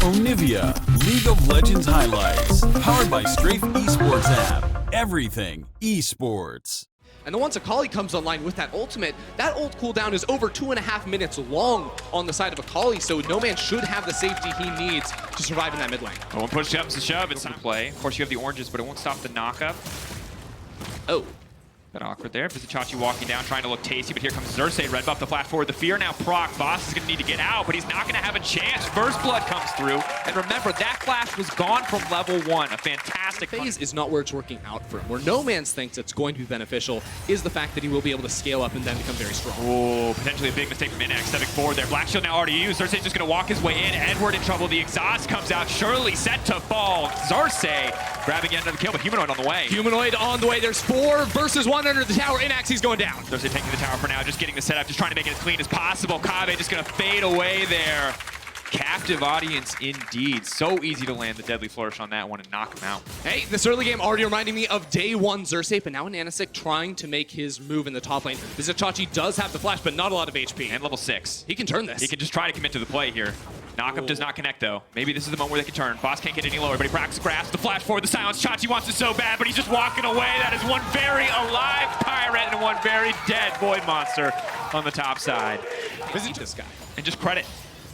Onivia, League of Legends highlights, powered by Strafe Esports app. Everything esports. And then once Akali comes online with that ultimate, that ult cooldown is over 2.5 minutes long on the side of Akali, so No Man should have the safety he needs to survive in that mid lane. But when push comes to shove, it's time to play. Of course, you have the oranges, but it won't stop the knock-up. Oh. Bit awkward there. Vizichachi walking down, trying to look tasty, but here comes Xerxes. Red buff the flash forward. The fear now proc. Boss is going to need to get out, but he's not going to have a chance. First blood comes through. And remember, that flash was gone from level 1. A fantastic phase is not where it's working out for him. Where No Man's thinks it's going to be beneficial is the fact that he will be able to scale up and then become very strong. Oh, potentially a big mistake from Inax. Stepping forward there. Black Shield now already used. Xerxes just going to walk his way in. Edward in trouble. The exhaust comes out. Surely set to fall. Xerxes grabbing yet another kill, but Humanoid on the way. Humanoid on the way. There's 4 versus 1 under the tower. Inax, he's going down. Xerxes taking the tower for now, just getting the setup, just trying to make it as clean as possible. Kave just going to fade away there. Captive audience indeed. So easy to land the deadly flourish on that one and knock him out. Hey, this early game already reminding me of day 1 Xerxes, but now Nanisik trying to make his move in the top lane. Vizichachi does have the flash, but not a lot of HP. And level 6. He can turn this. He can just try to commit to the play here. Knockup does not connect though. Maybe this is the moment where they can turn. Boss can't get any lower, but he practices grasp. The flash forward, the silence. Chachi wants it so bad, but he's just walking away. That is one very alive Tyrant and one very dead Void Monster on the top side. Visit this guy. And just credit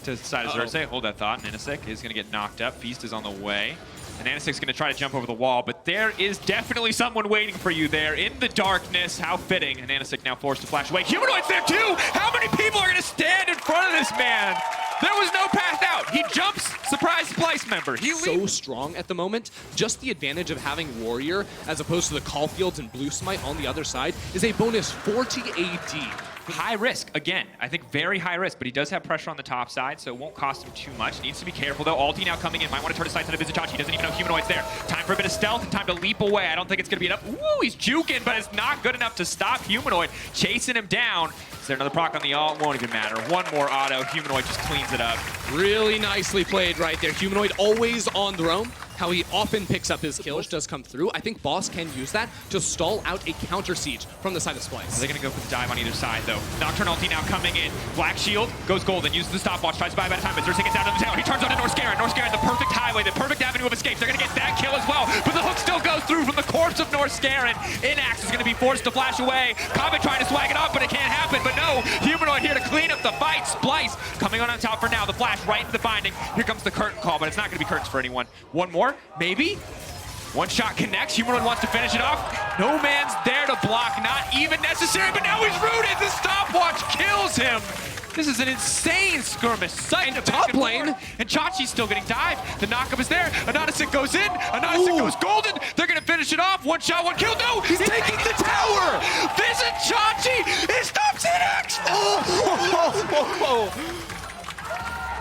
to the side of Xerxes. Hold that thought. Nanisik is going to get knocked up. Feast is on the way. And Nanisik's going to try to jump over the wall, but there is definitely someone waiting for you there in the darkness. How fitting. And Nanisik now forced to flash away. Humanoid's there too! How many people are going to stand in front of this man? There was no path out. He jumps, surprise Splyce member. He's so strong at the moment. Just the advantage of having Warrior as opposed to the Caulfields and Blue Smite on the other side is a bonus 40 AD. High risk, again, I think very high risk, but he does have pressure on the top side, so it won't cost him too much. Needs to be careful though. Ulti now coming in, might want to turn his sights on Vizichachi. He doesn't even know Humanoid's there. Time for a bit of stealth and time to leap away. I don't think it's going to be enough. Ooh, he's juking, but it's not good enough to stop Humanoid. Chasing him down. Is there another proc on the ult? Won't even matter. One more auto. Humanoid just cleans it up. Really nicely played right there. Humanoid always on the roam. How he often picks up his kills does come through. I think Boss can use that to stall out a counter siege from the side of Splyce. They're going to go for the dive on either side, though. Nocturne ulti now coming in. Black Shield goes golden, uses the stopwatch, tries to buy out of time, but Xerxes gets down to the tower. He turns on to Norscarin. Norscarin, the perfect highway, the perfect avenue of escape. They're going to get that kill as well, but the hook still goes through from the corpse of Norscarin. Inax is going to be forced to flash away. Kave trying to swag it off, but it can't happen. But no, Humanoid here to clean up the fight. Splyce coming on top for now. The flash right into the binding. Here comes the curtain call, but it's not going to be curtains for anyone. One more, maybe? One shot connects. Humanoid wants to finish it off. No man's there to block. Not even necessary, but now he's rooted. The stopwatch kills him. This is an insane skirmish. Sight of top lane. And Chachi's still getting dived. The knockup is there. Anonysik goes in. Anonysik goes golden. They're going to finish it off. One shot, one kill. No! He's taking the tower! Visit Chachi! He stops Inax!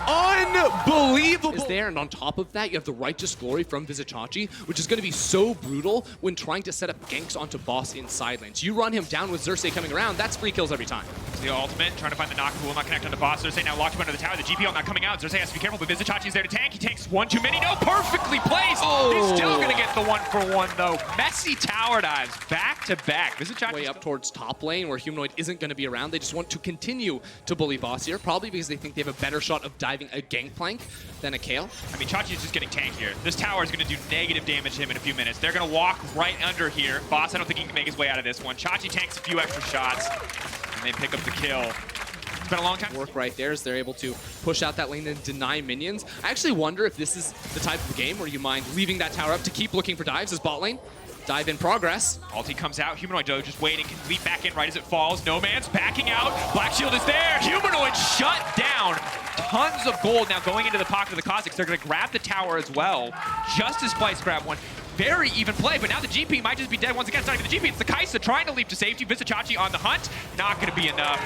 Unbelievable is there, and on top of that, you have the Righteous Glory from Vizichachi, which is going to be so brutal when trying to set up ganks onto Boss in side lanes. You run him down with Xerxes coming around, that's free kills every time. The ultimate, trying to find the knock, will not connect on the Boss. Xerxes now locked him under the tower. The GP not coming out. Xerxes has to be careful, but Vizichachi's there to tank. He takes one too many. No, perfectly placed. He's still going to get the 1-for-1 though. Messy tower dives back to back. Vizichachi way up towards top lane where Humanoid isn't going to be around. They just want to continue to bully Boss here, probably because they think they have a better shot of diving a gangplank than a Kayle. I mean, Chachi's just getting tanked here. This tower is going to do negative damage to him in a few minutes. They're going to walk right under here. Boss, I don't think he can make his way out of this one. Chachi tanks a few extra shots, and they pick up the kill. It's been a long time. Work right there as they're able to push out that lane and deny minions. I actually wonder if this is the type of game where you mind leaving that tower up to keep looking for dives as bot lane. Dive in progress. Ulti comes out. Humanoid though just waiting, can leap back in right as it falls. No man's backing out. Black Shield is there. Humanoid shut down. Tons of gold now going into the pocket of the Cossacks. They're going to grab the tower as well, just as Splyce grabbed one. Very even play, but now the GP might just be dead once again. It's not even the GP, it's the Kaisa trying to leap to safety. Vizichachi on the hunt. Not going to be enough.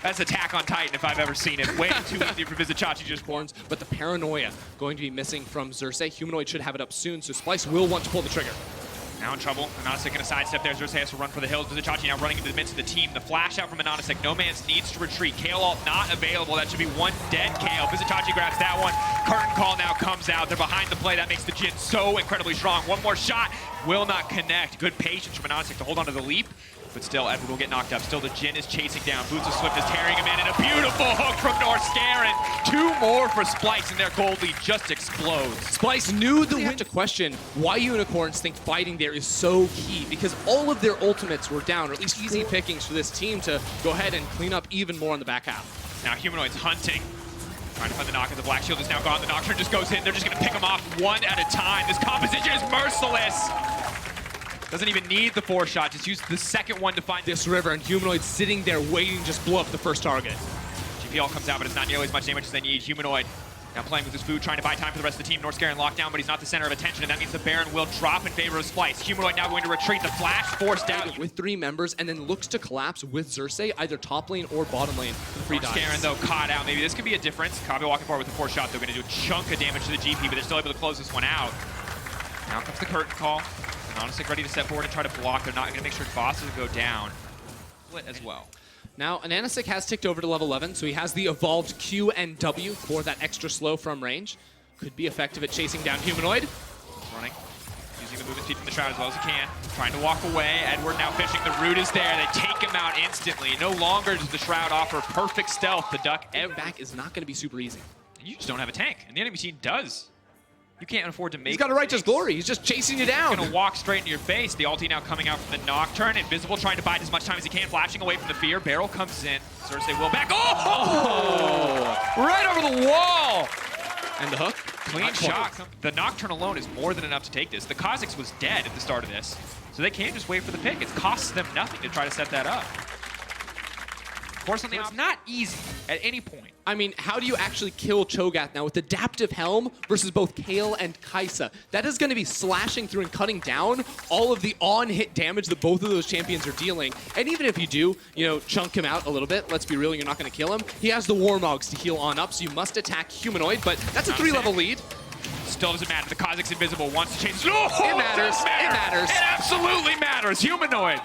That's Attack on Titan if I've ever seen it. Way too easy for Vizichachi just horns, but the paranoia going to be missing from Xerxes. Humanoid should have it up soon, so Splyce will want to pull the trigger. Now in trouble. Anonysik going to sidestep there. Xerxes has to run for the hills. Vizichachi now running into the midst of the team. The flash out from Anonysik. No Man's needs to retreat. Kayle ult not available. That should be one dead Kayle. Vizichachi grabs that one. Curtain call now comes out. They're behind the play. That makes the Jhin so incredibly strong. One more shot will not connect. Good patience from Anonysik to hold on to the leap. But still, Edward will get knocked up. Still, the Jhin is chasing down. Boots of Swift is tearing him in, and a beautiful hook from Norskeren. 2 more for Splyce, and their gold lead just explodes. Splyce knew the win to question why Unicorns think fighting there is so key, because all of their ultimates were down, or at least easy pickings for this team to go ahead and clean up even more in the back half. Now Humanoid's hunting. Trying to find the knock, and the Black Shield is now gone. The Nocturne just goes in. They're just going to pick him off one at a time. This composition is merciless. Doesn't even need the 4-shot, just use the second one to find this river, and Humanoid sitting there waiting to just blow up the first target. GPL comes out, but it's not nearly as much damage as they need. Humanoid now playing with his food, trying to buy time for the rest of the team. Norskeren locked down, but he's not the center of attention, and that means the Baron will drop in favor of Splyce. Humanoid now going to retreat. The flash forced out. With 3 members, and then looks to collapse with Xerxes, either top lane or bottom lane for the free dives. Norskeren, though, caught out. Maybe this could be a difference. Kabe walking forward with the 4-shot. They're going to do a chunk of damage to the GP, but they're still able to close this one out. Now comes the curtain call. And honestly, ready to step forward and try to block. They're not going to make sure Boss doesn't go down. Split as well. Now, Ananasik has ticked over to level 11, so he has the evolved Q and W for that extra slow from range. Could be effective at chasing down Humanoid. Running. Using the movement speed from the Shroud as well as he can. Trying to walk away. Edward now fishing. The root is there. They take him out instantly. No longer does the Shroud offer perfect stealth. The Duck back is not going to be super easy. And you just don't have a tank. And the enemy team does. You can't afford to make. He's got a Righteous Glory. He's just chasing you down. He's gonna walk straight into your face. The ulti now coming out from the Nocturne. Invisible trying to bide as much time as he can, flashing away from the fear. Barrel comes in. Xerxes will back. Oh! Right over the wall! And the hook. Clean shot. The Nocturne alone is more than enough to take this. The Kha'Zix was dead at the start of this, so they can't just wait for the pick. It costs them nothing to try to set that up. Of course, on the it's not easy at any point. I mean, how do you actually kill Cho'Gath now with Adaptive Helm versus both Kayle and Kai'Sa? That is going to be slashing through and cutting down all of the on-hit damage that both of those champions are dealing. And even if you do, you know, chunk him out a little bit, let's be real, you're not going to kill him. He has the Warmogs to heal on up, so you must attack Humanoid, but that's a 3-level lead. Still doesn't matter. The Kha'Zix invisible wants to chase. Oh, it matters. It matters. It absolutely matters. Humanoid.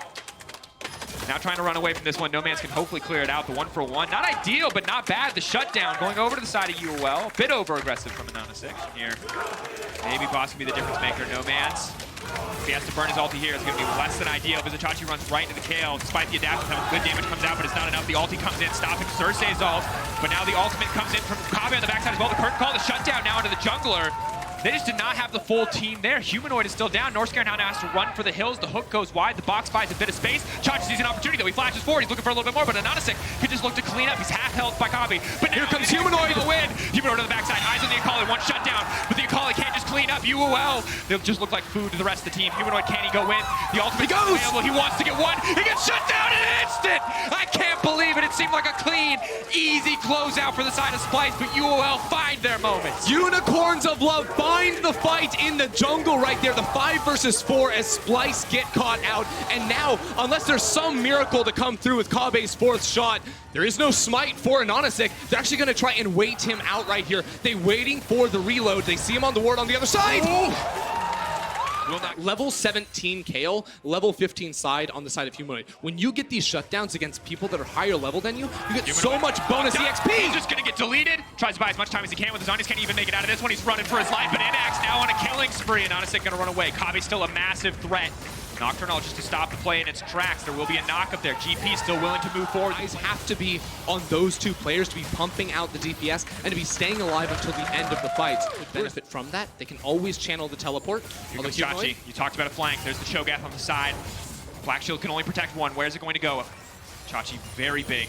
Now trying to run away from this one. No Man's can hopefully clear it out. The 1-for-1. Not ideal, but not bad. The shutdown going over to the side of UOL. A bit over-aggressive from Ananasik here. Maybe Boss can be the difference maker. No Man's. If he has to burn his ulti here, it's going to be less than ideal. Vizicachi runs right into the Kayle. Despite the adaptive helm, good damage comes out, but it's not enough. The ulti comes in, stopping Xerxes' ult. But now the ultimate comes in from Kabe on the backside as well. The curtain call, the shutdown now into the jungler. They just did not have the full team there. Humanoid is still down. Norskeren now has to run for the hills. The hook goes wide. The box buys a bit of space. Chachi sees an opportunity, though. He flashes forward. He's looking for a little bit more, but Ananasik can just look to clean up. He's half health by Kabe. But now here comes Humanoid to win. Humanoid on the backside. Eyes on the Akali. One shutdown. But the Akali can't just clean up. UOL. They'll just look like food to the rest of the team. Humanoid, can he go in? The ultimate goes. Available. He wants to get one. He gets shut down in an instant. I can't believe it. It seemed like a clean, easy closeout for the side of Splyce, but UOL find their moments. Unicorns of Love find the fight in the jungle right there. The 5 versus 4 as Splyce get caught out. And now, unless there's some miracle to come through with Kabe's 4th shot, there is no smite for Ananasik. They're actually going to try and wait him out right here. They're waiting for the reload. They see him on the ward on the other side. Level 17 Kayle, level 15 side on the side of Humanoid. When you get these shutdowns against people that are higher level than you get so much bonus EXP. He's just going to get deleted. Tries to buy as much time as he can with his Zonies. Can't even make it out of this one. He's running for his life. But Inax now on a killing spree. And Ananasik going to run away. Kabe's still a massive threat. Nocturnal just to stop the play in its tracks. There will be a knock up there. GP still willing to move forward. Eyes have to be on those 2 players to be pumping out the DPS and to be staying alive until the end of the fights. Would benefit from that. They can always channel the teleport. Here comes Chachi. You talked about a flank. There's the Cho'Gath on the side. Black Shield can only protect one. Where's it going to go? Chachi very big.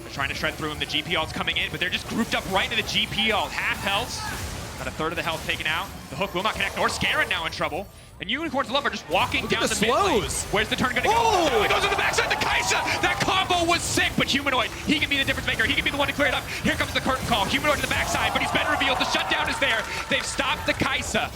They're trying to shred through him. The GP ult's coming in, but they're just grouped up right into the GP ult. Half health. Got a third of the health taken out. The hook will not connect. Norskeren now in trouble. And Unicorns of Love are just walking down the mid lane. Where's the turn gonna go? Oh, he goes on the backside, the Kai'Sa! That combo was sick, but Humanoid, he can be the difference maker. He can be the one to clear it up. Here comes the curtain call. Humanoid to the backside, but he's been revealed. The shutdown is there. They've stopped the Kai'Sa.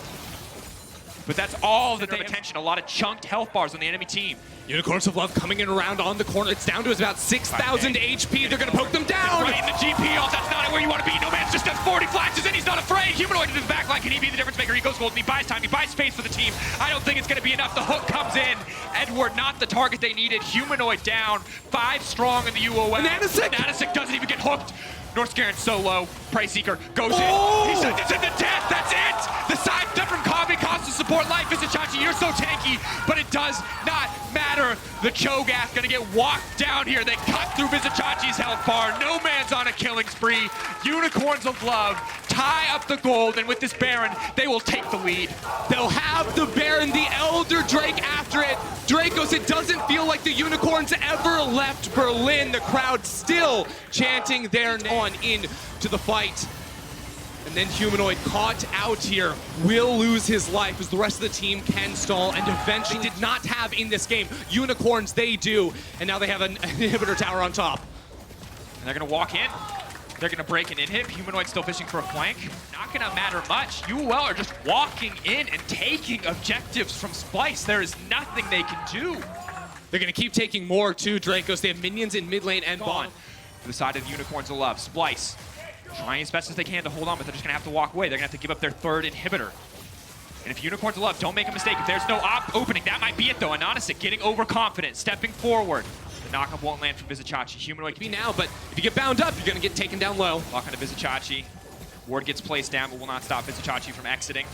But that's all that they have attention. A lot of chunked health bars on the enemy team. Unicorns of Love coming in around on the corner. It's down to about 6,000 HP. They're going to poke them down. Right in the GP ult. That's not where you want to be. No Man's just has 40 flashes and he's not afraid. Humanoid into the backline. Can he be the difference maker? He goes golden. He buys time. He buys space for the team. I don't think it's going to be enough. The hook comes in. Edward, not the target they needed. Humanoid down. 5 strong in the UOL. Ananasik doesn't even get hooked. Norskeren solo. Prey Seeker goes in. He sends it to death. That's it. The side different Kabe costs us support life. Vizichachi, you're so tanky, but it does not matter. The Cho'Gath gonna get walked down here. They cut through Vizichachi's health bar. No man's on a killing spree. Unicorns of Love tie up the gold, and with this Baron, they will take the lead. They'll have the Baron, the Elder Drake after it. Dracos, it doesn't feel like the Unicorns ever left Berlin. The crowd still chanting their name on into the fight. And then Humanoid caught out here will lose his life as the rest of the team can stall and eventually did not have in this game. Unicorns, they do. And now they have an inhibitor tower on top. And they're gonna walk in. They're gonna break an inhib. Humanoid still fishing for a flank. Not gonna matter much. UOL are just walking in and taking objectives from Splyce. There is nothing they can do. They're gonna keep taking more too, Dracos. They have minions in mid lane and bot. To the side of the Unicorns of Love. Splyce trying as best as they can to hold on, but they're just gonna have to walk away. They're gonna have to give up their third inhibitor. And if Unicorns of Love, don't make a mistake, if there's no opening, that might be it though. Anonisic getting overconfident, stepping forward. The knockup won't land from Vizichachi. Humanoid can be now, but if you get bound up, you're gonna get taken down low. lock onto Vizichachi. Ward gets placed down, but will not stop Vizichachi from exiting.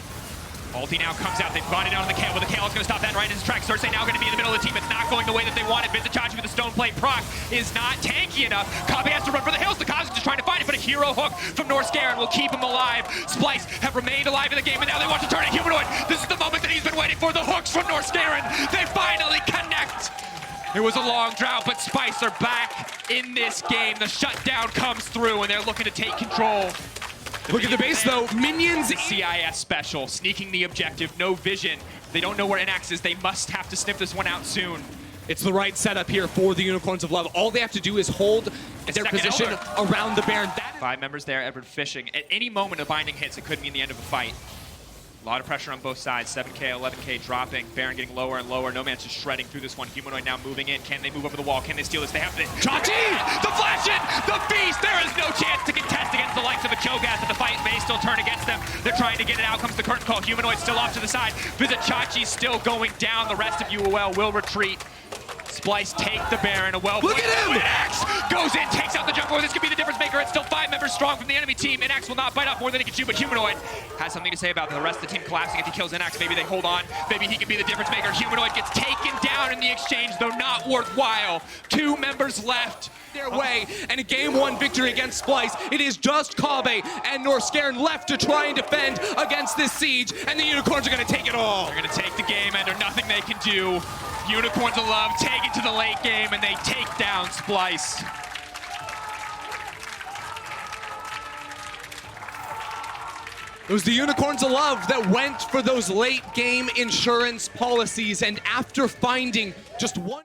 Ulti now comes out. They've gone it out on the Kale, but the Kale is going to stop that right in his tracks. Cersei now going to be in the middle of the team. It's not going the way that they wanted. Vizichachi with the stone plate proc is not tanky enough. Kabe has to run for the hills. The Kaze is just trying to find it, but a hero hook from Norskaren will keep him alive. Splyce have remained alive in the game, and now they want to turn it Humanoid. This is the moment that he's been waiting for. The hooks from Norskaren. They finally connect. It was a long drought, but Splyce are back in this game. The shutdown comes through, and they're looking to take control. Look at the base though, minions. CIS special, sneaking the objective, no vision. They don't know where Inax is. They must have to sniff this one out soon. It's the right setup here for the Unicorns of Love. All they have to do is hold their position around the Baron. 5 members there, Edward fishing. At any moment a binding hits, it could mean the end of a fight. A lot of pressure on both sides. 7K, 11K dropping. Baron getting lower and lower. No Man's just shredding through this one. Humanoid now moving in. Can they move over the wall? Can they steal this? They have the Chachi! The flash in! The beast! There is no chance to contest against the likes of a Cho'Gath, but the fight may still turn against them. They're trying to get it out. Comes the curtain call. Humanoid still off to the side. Vizichachi still going down. The rest of UOL will retreat. Splyce take the Baron. A Look at him! Inax goes in, takes out the jungle. This could be the difference maker. It's still 5 members strong from the enemy team. Inax will not bite off more than he can chew, but Humanoid has something to say about the rest of the team collapsing. If he kills Inax, maybe they hold on. Maybe he can be the difference maker. Humanoid gets taken down in the exchange, though not worthwhile. 2 members left Their way, and a game 1 victory against Splyce. It is just Kabe and Norskaren left to try and defend against this siege, and the Unicorns are gonna take it all. They're gonna take the game, and there's nothing they can do. Unicorns of Love take it to the late game, and they take down Splyce. It was the Unicorns of Love that went for those late game insurance policies, and after finding just one